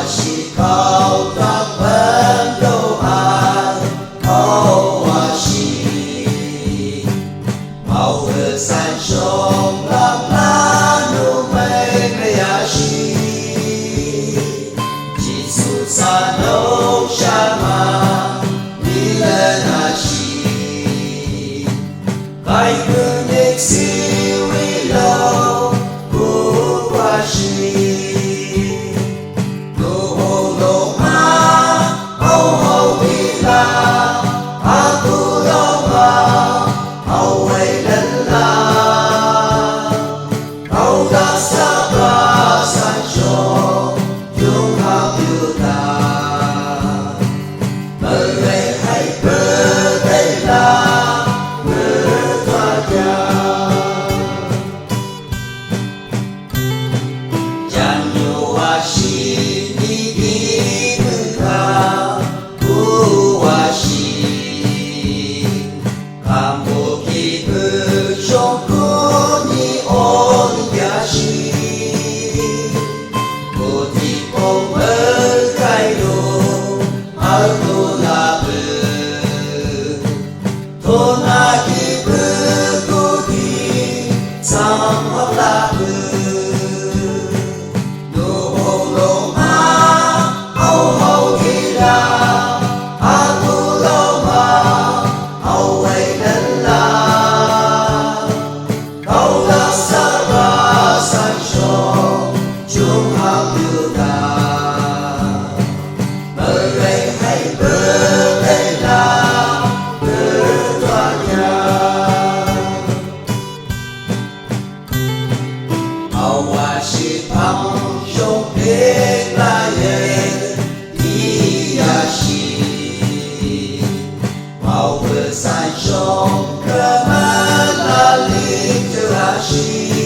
Haoashi kaodak bendou Haoashi màu xanh sông lam lá nụ mây Haoashi chỉ su sa nâu sa ma đi lên Haoashi bài cứ nhịp siêu đi lâu của Haoashi nụ hồ lô ma hầu hầu đi la a tu lo ma hầu hay lên la hầu đã sa ba san cho chúng ta yêu ta mơ ngày hay bơ đây là bơ thoa cha chan yo Haoashi ni đi mừng ca u Haoashi cảm bộ kỳ bơ trong cô ni ôn Haoashi cô thì cô mơ cái đồ ở cô là bơ thôn na kỳ bơ cô thì sang hoặc là bơ nụ hồ lô ma hầu hầu đi ra a tu lo ma hầu hay lên la hầu đã sa ba san cho chúng ta yêu ta mơ ngày hay bơ đây là bơ thoa cha Haoashi thăm trong đêm la ye đi Haoashi màu vừa sai trong cơ ma la linh từ Haoashi